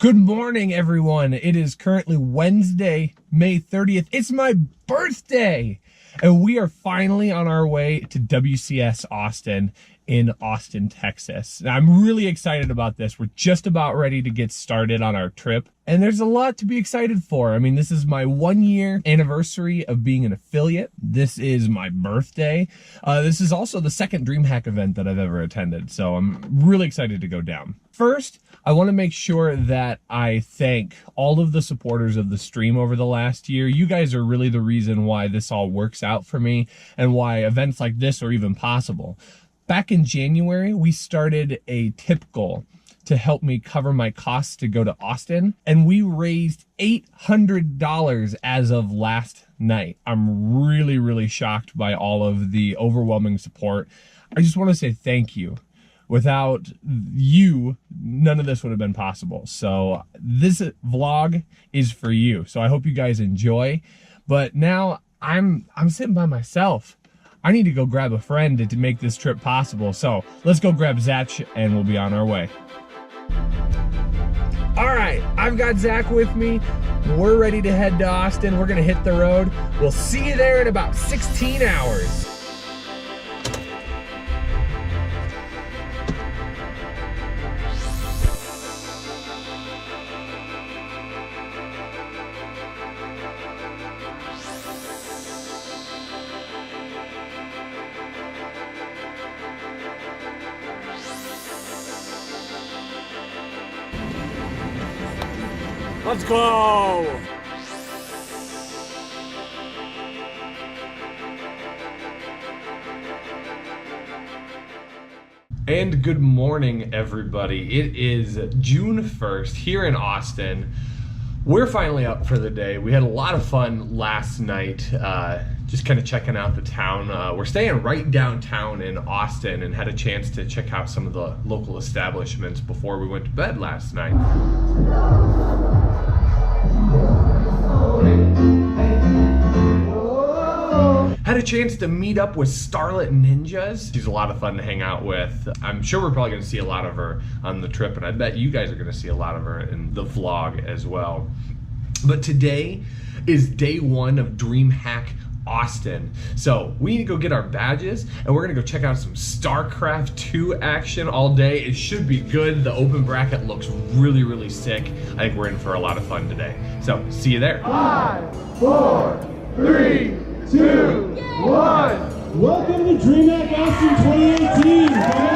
Good morning, everyone. It is currently Wednesday, May 30th. It's my birthday, and we are finally on our way to WCS Austin in Austin, Texas. Now, I'm really excited about this. We're just about ready to get started on our trip, and there's a lot to be excited for. I mean, this is my 1-year anniversary of being an affiliate. This is my birthday. This is also the second Dreamhack event that I've ever attended, so I'm really excited to go down. First, I want to make sure that I thank all of the supporters of the stream over the last year. You guys are really the reason why this all works out for me and why events like this are even possible. Back in January, we started a tip goal to help me cover my costs to go to Austin, and we raised $800 as of last night. I'm really shocked by all of the overwhelming support. I just want to say thank you. Without you, none of this would have been possible. So this vlog is for you. So I hope you guys enjoy. But now I'm sitting by myself. I need to go grab a friend to make this trip possible. So let's go grab Zach and we'll be on our way. All right, I've got Zach with me. We're ready to head to Austin. We're gonna hit the road. We'll see you there in about 16 hours. Let's go! And good morning, everybody. It is June 1st here in Austin. We're finally up for the day. We had a lot of fun last night, just kind of checking out the town. We're staying right downtown in Austin and had a chance to check out some of the local establishments before we went to bed last night. Had a chance to meet up with Starlet Ninjas. She's a lot of fun to hang out with. I'm sure we're probably gonna see a lot of her on the trip, and I bet you guys are gonna see a lot of her in the vlog as well. But today is day one of Dreamhack Austin. So we need to go get our badges, and we're gonna go check out some Starcraft 2 action all day. It should be good. The open bracket looks really sick. I think we're in for a lot of fun today. So see you there. 5, 4, 3, 2, 1. Welcome to Dreamhack Austin 2018.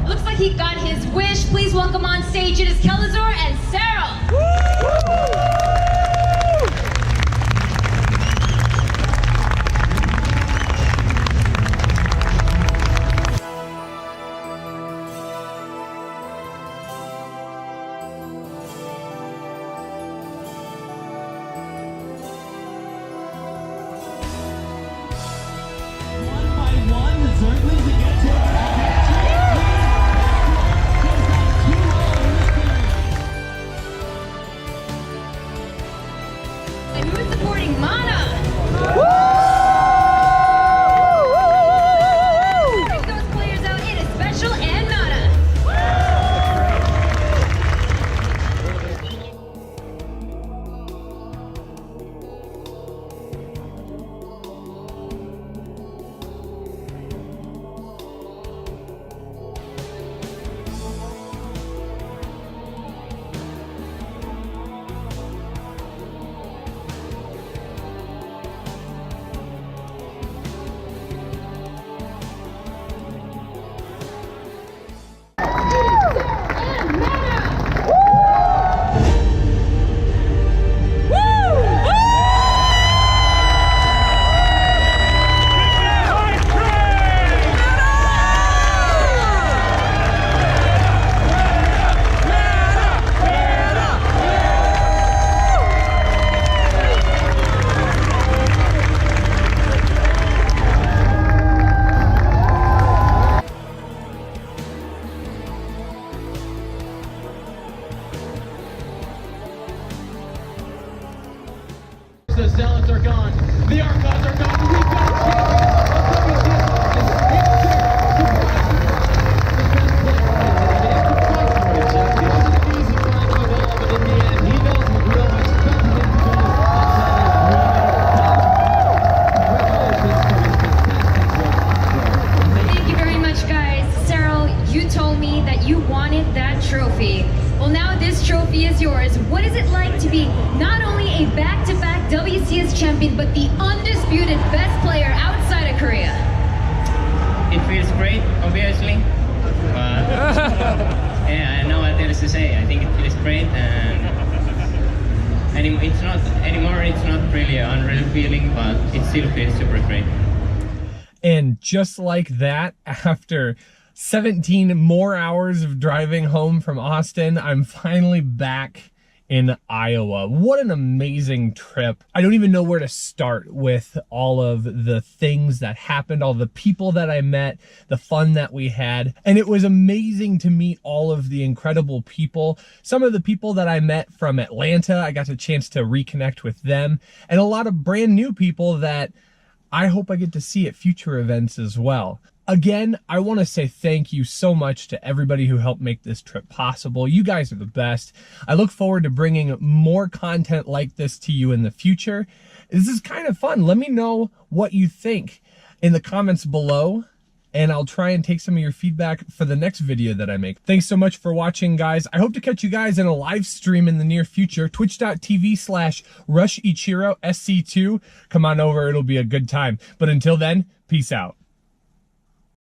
Looks like he got his wish. Please welcome on stage, it is Kelazor and Sarah. Woo! One by one, the Zerglings to get to it. me that you wanted that trophy. Well, now this trophy is yours. What is it like to be not only a back-to-back WCS champion, but the undisputed best player outside of Korea? It feels great, obviously. But yeah, I know what else to say. I think it feels great, and it's not anymore. It's not really an unreal feeling, but it still feels super great. And just like that, after 17 more hours of driving home from Austin, I'm finally back in Iowa. What an amazing trip. I don't even know where to start with all of the things that happened, all the people that I met, the fun that we had. And it was amazing to meet all of the incredible people. Some of the people that I met from Atlanta, I got a chance to reconnect with them, and a lot of brand new people that I hope I get to see at future events as well. Again, I want to say thank you so much to everybody who helped make this trip possible. You guys are the best. I look forward to bringing more content like this to you in the future. This is kind of fun. Let me know what you think in the comments below, and I'll try and take some of your feedback for the next video that I make. Thanks so much for watching, guys. I hope to catch you guys in a live stream in the near future. Twitch.tv/rushiChiro SC2. Come on over. It'll be a good time. But until then, peace out.